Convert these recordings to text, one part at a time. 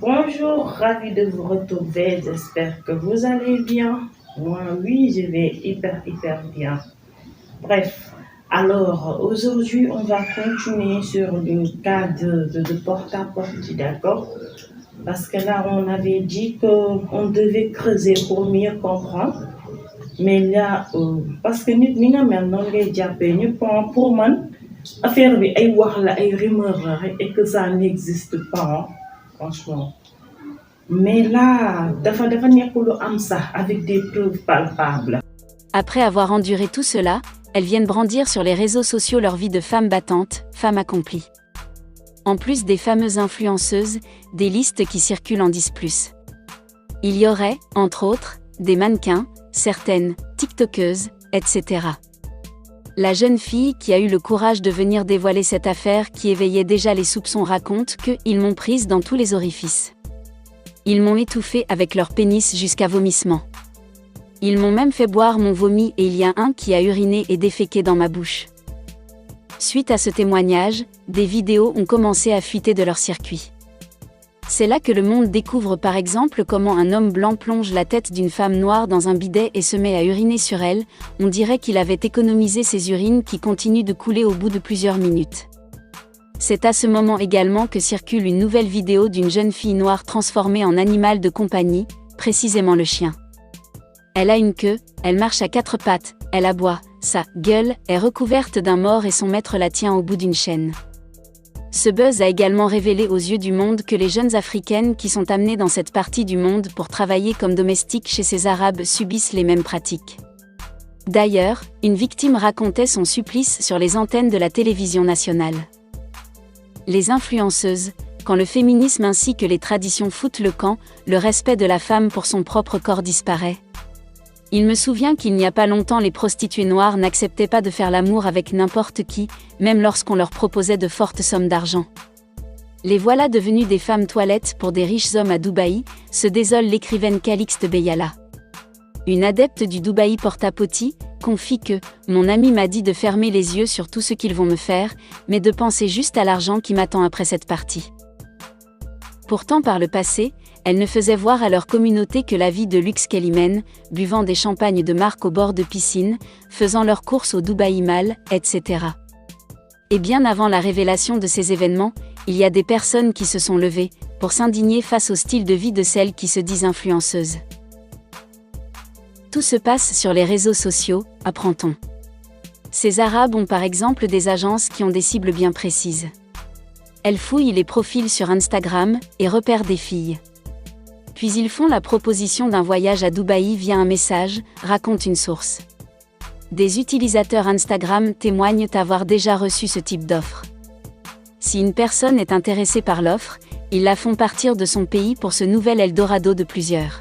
Bonjour, ravi de vous retrouver. J'espère que vous allez bien. Moi, oui, je vais hyper bien. Bref, alors aujourd'hui, on va continuer sur le cas de porte-à-porte, d'accord? Parce que là, on avait dit qu'on devait creuser pour mieux comprendre. Mais là, parce que nit ñi nga mel noonu ngay jàppee ñu pour man affaire bi ay wax la ay rumeur la rek et que ça n'existe pas hein, franchement. Mais là, dafa nekk lu am sax avec des preuves palpables. Après avoir enduré tout cela, elles viennent brandir sur les réseaux sociaux leur vie de femme battante, femme accomplie. En plus des fameuses influenceuses, des listes qui circulent en disent plus. Il y aurait, entre autres, des mannequins, certaines tiktokeuses, etc. La jeune fille qui a eu le courage de venir dévoiler cette affaire qui éveillait déjà les soupçons raconte que « ils m'ont prise dans tous les orifices. Ils m'ont étouffée avec leur pénis jusqu'à vomissement. Ils m'ont même fait boire mon vomi et il y a un qui a uriné et déféqué dans ma bouche. » Suite à ce témoignage, des vidéos ont commencé à fuiter de leur circuit. C'est là que le monde découvre par exemple comment un homme blanc plonge la tête d'une femme noire dans un bidet et se met à uriner sur elle. On dirait qu'il avait économisé ses urines qui continuent de couler au bout de plusieurs minutes. C'est à ce moment également que circule une nouvelle vidéo d'une jeune fille noire transformée en animal de compagnie, précisément le chien. Elle a une queue, elle marche à quatre pattes, elle aboie, sa gueule est recouverte d'un mors et son maître la tient au bout d'une chaîne. Ce buzz a également révélé aux yeux du monde que les jeunes africaines qui sont amenées dans cette partie du monde pour travailler comme domestiques chez ces Arabes subissent les mêmes pratiques. D'ailleurs, une victime racontait son supplice sur les antennes de la télévision nationale. Les influenceuses, quand le féminisme ainsi que les traditions foutent le camp, le respect de la femme pour son propre corps disparaît. Il me souvient qu'il n'y a pas longtemps les prostituées noires n'acceptaient pas de faire l'amour avec n'importe qui, même lorsqu'on leur proposait de fortes sommes d'argent. Les voilà devenues des femmes toilettes pour des riches hommes à Dubaï, se désole l'écrivaine Calixte Beyala. Une adepte du Dubaï porta-potty confie que « Mon ami m'a dit de fermer les yeux sur tout ce qu'ils vont me faire, mais de penser juste à l'argent qui m'attend après cette partie. » Pourtant par le passé, elle ne faisait voir à leur communauté que la vie de luxe qu'elle y mène, buvant des champagnes de marque au bord de piscine, faisant leurs courses au Dubaï Mall, etc. Et bien avant la révélation de ces événements, il y a des personnes qui se sont levées, pour s'indigner face au style de vie de celles qui se disent influenceuses. Tout se passe sur les réseaux sociaux, apprend-on. Ces Arabes ont par exemple des agences qui ont des cibles bien précises. Elles fouillent les profils sur Instagram, et repèrent des filles. Puis ils font la proposition d'un voyage à Dubaï via un message, raconte une source. Des utilisateurs Instagram témoignent avoir déjà reçu ce type d'offre. Si une personne est intéressée par l'offre, ils la font partir de son pays pour ce nouvel Eldorado de plusieurs.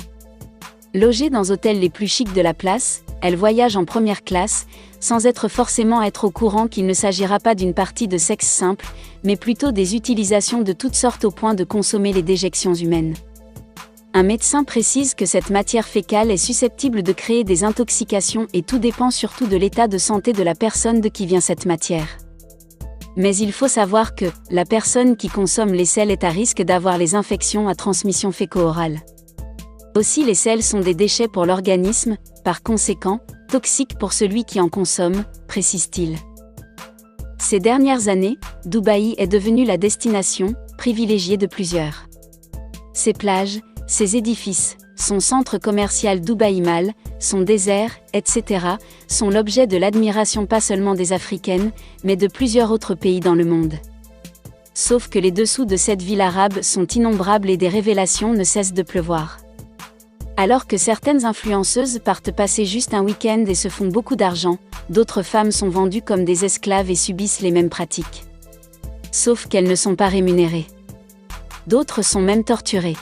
Logée dans hôtels les plus chics de la place, elle voyage en première classe, sans forcément être au courant qu'il ne s'agira pas d'une partie de sexe simple, mais plutôt des utilisations de toutes sortes au point de consommer les déjections humaines. Un médecin précise que cette matière fécale est susceptible de créer des intoxications et tout dépend surtout de l'état de santé de la personne de qui vient cette matière. Mais il faut savoir que la personne qui consomme les selles est à risque d'avoir les infections à transmission féco-orale. Aussi les selles sont des déchets pour l'organisme, par conséquent, toxiques pour celui qui en consomme, précise-t-il. Ces dernières années, Dubaï est devenue la destination privilégiée de plusieurs. Ses plages, ses édifices, son centre commercial Dubaï Mall, son désert, etc., sont l'objet de l'admiration pas seulement des Africaines, mais de plusieurs autres pays dans le monde. Sauf que les dessous de cette ville arabe sont innombrables et des révélations ne cessent de pleuvoir. Alors que certaines influenceuses partent passer juste un week-end et se font beaucoup d'argent, d'autres femmes sont vendues comme des esclaves et subissent les mêmes pratiques. Sauf qu'elles ne sont pas rémunérées. D'autres sont même torturées.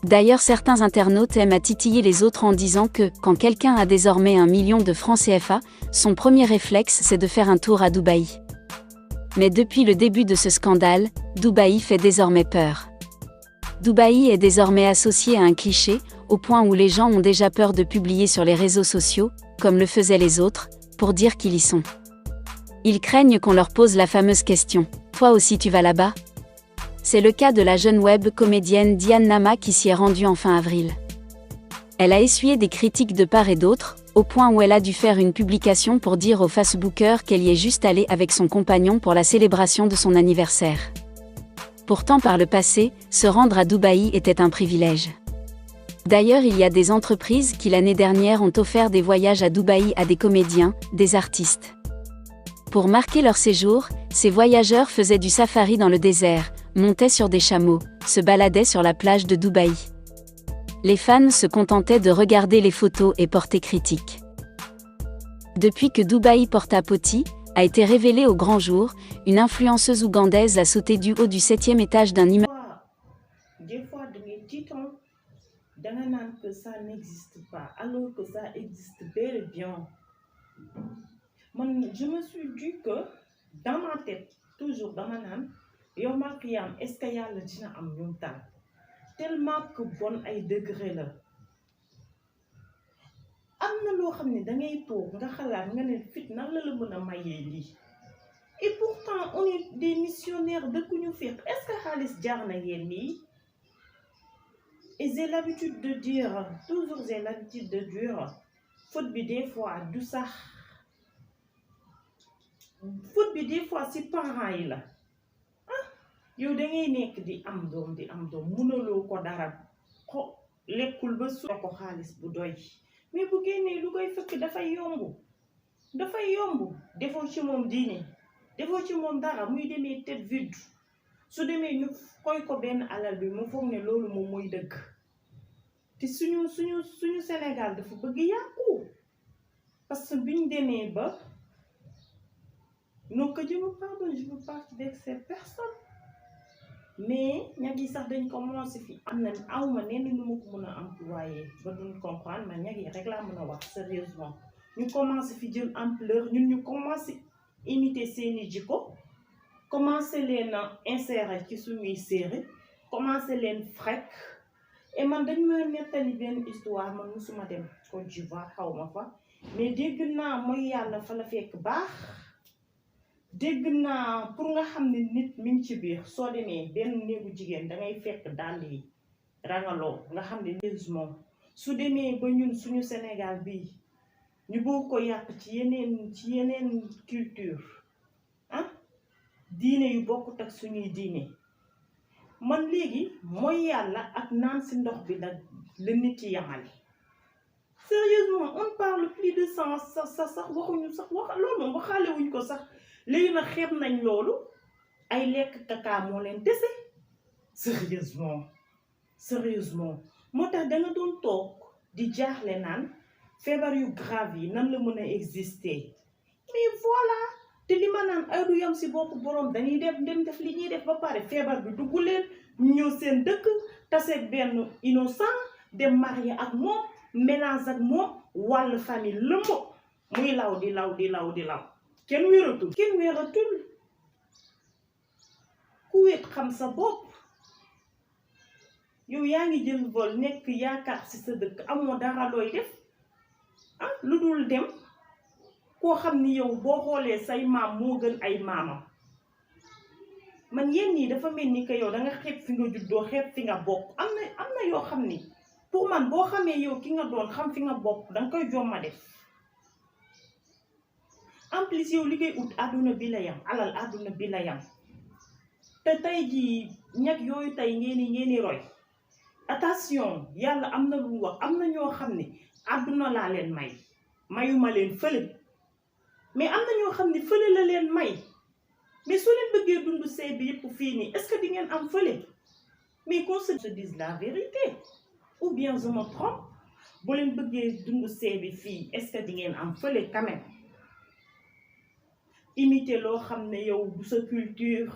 D'ailleurs certains internautes aiment à titiller les autres en disant que, quand quelqu'un a désormais 1 million de francs CFA, son premier réflexe c'est de faire un tour à Dubaï. Mais depuis le début de ce scandale, Dubaï fait désormais peur. Dubaï est désormais associé à un cliché, au point où les gens ont déjà peur de publier sur les réseaux sociaux, comme le faisaient les autres, pour dire qu'ils y sont. Ils craignent qu'on leur pose la fameuse question « Toi aussi tu vas là-bas ?» C'est le cas de la jeune web comédienne Diane Nama qui s'y est rendue en fin avril. Elle a essuyé des critiques de part et d'autre, au point où elle a dû faire une publication pour dire aux Facebookers qu'elle y est juste allée avec son compagnon pour la célébration de son anniversaire. Pourtant par le passé, se rendre à Dubaï était un privilège. D'ailleurs il y a des entreprises qui l'année dernière ont offert des voyages à Dubaï à des comédiens, des artistes. Pour marquer leur séjour, ces voyageurs faisaient du safari dans le désert, montaient sur des chameaux, se baladaient sur la plage de Dubaï. Les fans se contentaient de regarder les photos et porter critique. Depuis que Dubaï Porta-Potty a été révélé au grand jour, une influenceuse ougandaise a sauté du haut du 7e étage d'un immeuble. Des fois, de mes titans, que ça n'existe pas, alors que ça existe bel et bien. Je me suis dit que, dans ma tête, toujours dans ma âme, yow ma qiyam, est-ce que yàlla dina am ñum tal tellement que bon ay degré la am na loo xam ne dangay toog nga xalaat nga ne fit nan la mën a mayee lii et pourtant on est des missionnaires dëkkuñu fépp est-ce que xaalis jaar na yéen nii et j'ai l'habitude de dire faute bi des fois du sax faute bi des fois si parents yi la yow da ngay nekk di am doom mënuloo ko dara ko lekkul ba su ko xaalis bu doy mais bu génnee lu koy fekk dafay yomb defoo ci moom diine defoo ci moom dara muy demee tête vide su demee ñu koy ko benn alal bi mu foog ne loolu moom mooy dëgg te suñu Sénégal dafa bëgg yàqu parce que biñ demee ba non que je me pardonne, je veux pas avec ces personnes mais ñag yi sax dañ commencé fi am na awma nenn ñu ma ko mën a employé ba duñ comprendre man ñag yi rek laa mën a wax sérieusement ñu commencé fi jël ampleur ñun ñu commencé imiter seeni jikko commencé leen a insérer ci suñuy série commencé leen frek et man dañ ma nettali benn histoire man musuma dem Côte d'Ivoire xaw ma fa mais dégg naa mooy yàlla fa la fekk baax dégg naa pour nga xam ne nit mi ngi ci biir soo demee benn néegu jigéen dangay fekk dàll yi rangaloo nga xam ne heureusement su demee ba ñun suñu Sénégal bii ñu bëgg ko yàq ci yeneen culture diine yu bokkut ak suñuy diine man léegi mooy yàlla ak naan si ndox bi la nit yi yamale sérieusement on parle plus de ça sax waxuñu sax loolu moom waxaale wuñ ko sax léegi nag xeeb nañ loolu ay lekk kaka moo leen dese sérieusement moo tax danga doon toog di jaaxle naan feebar yu grave yi nan la mën a exister mais voilà te li ma naan ay du yam si bopp boroom dañuy dem def li ñuy def ba pare feebar bi dugg leen ñëw seen dëkk taseeg benn innocent dem marié ak moom mélange ak moom wàll famille lëmb muy law di law kenn wéeratul ku wéet xam sa bopp yow yaa ngi jël vol nekk yaakaar ci sa dëkk amoo dara looy def lu dul dem koo xam ni yow boo xoolee say maam moo gën ay maamam man yéen ñi dafa mel ni que yow danga xeeb fi nga juddoo xeeb fi nga bokk am na yoo xam ni pour man boo xamee yow ki nga doon xam fi nga bokk danga koy jomma def en plus yow liggéey ut àdduna bi la yam alal àdduna bi la yam te tey jii ñag yooyu tey ngeen roy attention yàlla am na lu wax am na ñoo xam ne àdduna laa leen mayuma leen fële mais am na ñoo xam ne fële la leen may mais soo leen bëggee dund sëy bi yëpp fii nii est-ce que di ngeen am fële mais qu'on se dise la vérité ou bien je me trompe boo leen bëggee dund sëy bi fii est-ce que di ngeen am fële quand même imiter loo xam ne yow du sa culture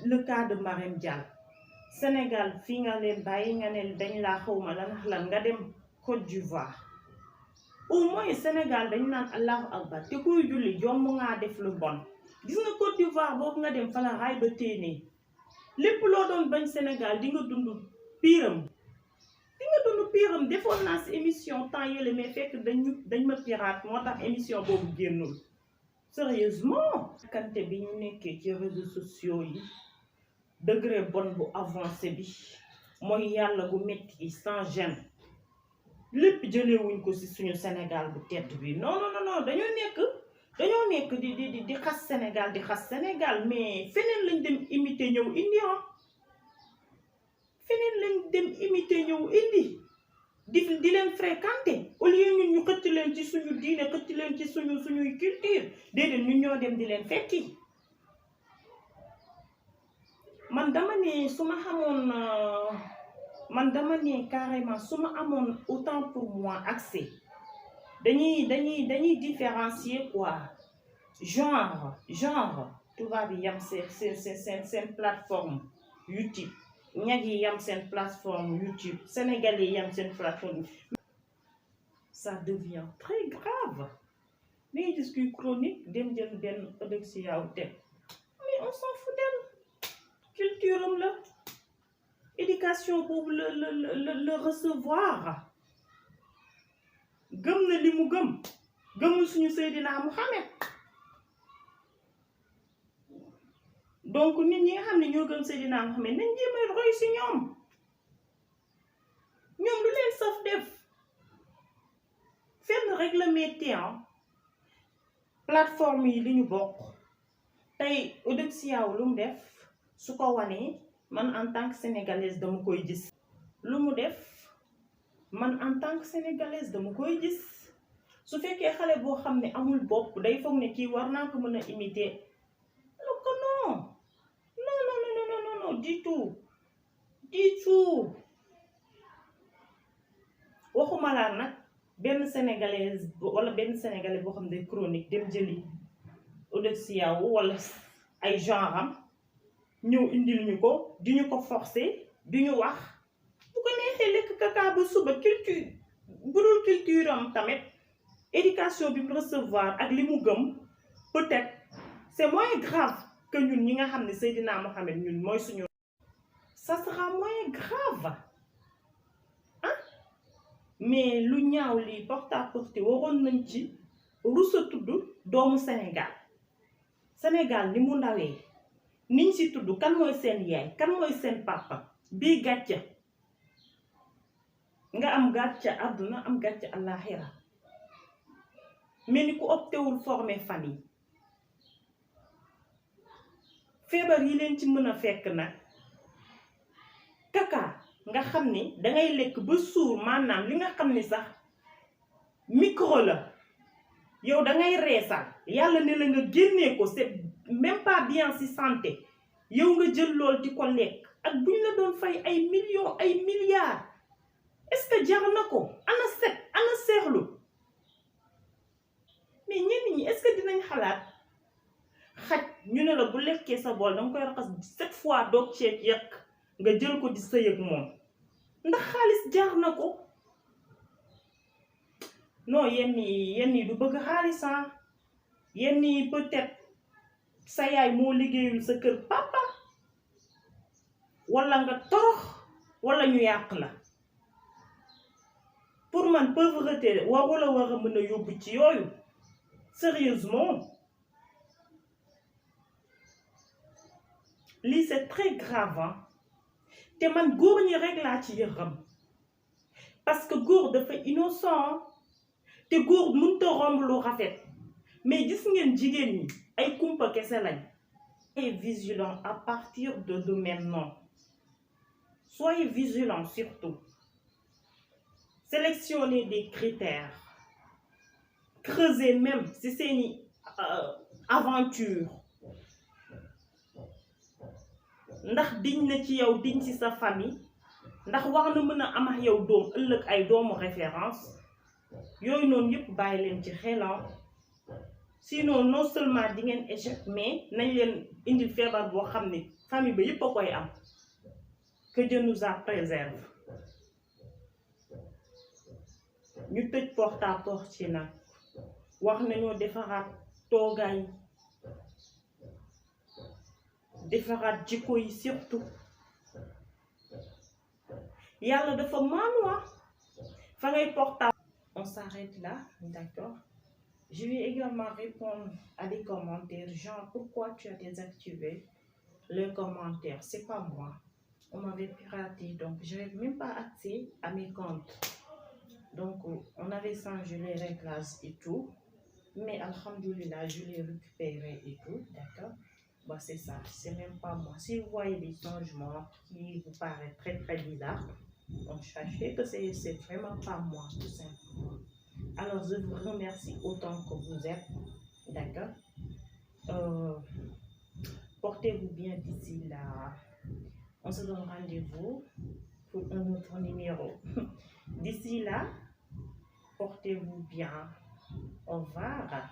le cas de Marème Dial Sénégal fii nga leen bàyyi nga ne dañ laa xawma lan nga dem Côte d'Ivoire au moins Sénégal dañ naan allahu akbar te kuy julli jomb ngaa def lu bon gis nga Côte d'Ivoire boobu nga dem fa la raay ba téenee lépp loo doon bañ Sénégal di nga dund piiram defoon naa si émission temps yële mais fekk dañ ma pirate moo tax émission boobu génnul sérieusement kante bi ñu nekkee ci réseaux sociaux yi degré bon bu avancé bi mooy yàlla gu metti yi sans gêne lépp jëlewuñ ko ci suñu Sénégal bu tedd bi non non non dañoo nekk di xas Sénégal mais feneen lañ dem imiter ñëw indi feneen lañ dem imiter ñëw indi di leen fréquenter au lieu ñun ñu xëcc leen ci suñu diine xëcc leen ci suñuy culture déedéet ñun ñoo dem di leen fekki man dama ne su ma xamoon man dama ne carrément su ma amoon autant pour moi accès dañuy différencier quoi genre tubaab yi yam seen plateforme YouTube ñag yi yam seen plateforme YouTube sénégalais yi yam seen plateforme ça devient très grave mais gis kuy chronique dem jël benn Eudoxia wu teg mais on s'en fout d'elle culture am la éducation boobu le recevoir gëm na li mu gëmul suñu Seydina Muhammad donc nit ñi nga xam ne ñoo gëm Seydina Muhammad nañ jéem a roy ci ñoom lu leen saf def fenn rek la metti plateforme yi li ñu bokk tey Eudoxia lu mu def su ko wanee man en tant que sénégalaise dama koy gis lu mu def man en tant que sénégalaise dama koy gis su fekkee xale boo xam ne amul bopp day foog ne kii war naa ko mën a imiter lu ko non du tout waxuma laa nag benn sénégalaise wala benn sénégalais boo xam ne chronique dem jëli Eudoxia wala ay genre am ñëw indil ñu ko di ñu ko forcer di ñu wax bu ko neexee lekk kaka ba suba culture bu dul culture am tamit éducation bi mu recevoir ak li mu gëm peut-être c'est moins grave que ñun ñi nga xam ne Seydina Mohamed ñun mooy suñu ça sera moins grave mais lu ñaaw lii porte à porte waroon nañ ci rusa tudd doomu Sénégal ni mu ndawee niñ ci tudd kan mooy seen yaay kan mooy seen papa bii gàcca nga am gàcca àdduna am gàcca àllaaxira mais ni ku optewul former famille feebar yi leen ci mën a fekk nag kaka nga xam ni dangay lekk ba suur maanaam li nga xam ni sax micro la yow dangay reesal yàlla ne la nga génnee ko c'est même pas bien ci santé yow nga jël lool di ko lekk ak buñ la doon fay ay millions ay milliards est-ce que jar na ko ana seexlu mais ñenn ñi est-ce que dinañ xalaat xaj ñu ne la bu lekkee sa bool danga koy raxas 7 fois doog ceeb yekk nga jël ko di sëy ak moom ndax xaalis jar na ko non yenn yi du bëgg xaalis yenn yi peut-être sa yaay moo liggéeyul sa kër papa wala nga torox wala ñu yàq la pour man pauvreté war a mën a yóbbu ci yooyu sérieusement lii c'est très grave te man góor ñi rek laa ci yërëm parce que góor dafa innocent te góor mënta romb lu rafet mais gis ngeen jigéen ñi ay kumpa kese lañ. Soyez vigilants à partir de maintenant soyez vigilants surtout sélectionnez des critères creusez même si seeni aventure ndax diñ na ci yow diñ ci sa famille ndax war na mën a am ak yow doom ëllëg ay doomu référence yooyu noonu yëpp bàyyi leen ci xelam sinon non seulement di ngeen échec mais nañ leen indil feebar boo xam ne famille ba yëpp a koy am que Dieu nous en préserve ñu tëj porte à porte ci nag wax nañoo defaraat toogaay defaraat jikko yi surtout yàlla dafa maanu fa ngay porte à on s'arrête là d'accord Je vais également répondre à des commentaires, genre pourquoi tu as désactivé le commentaire. C'est pas moi. On m'avait piraté, donc je n'avais même pas accès à mes comptes. Donc, on avait changé les réglages et tout. Mais alhamdoulilah, je l'ai récupéré et tout, d'accord? Bah, c'est ça, c'est même pas moi. Si vous voyez des changements qui vous paraissent très très bizarres, donc sachez que c'est vraiment pas moi, tout simplement. Alors, je vous remercie autant que vous êtes, d'accord? Euh, Portez-vous bien d'ici là. On se donne rendez-vous pour un autre numéro. D'ici là, portez-vous bien. Au revoir.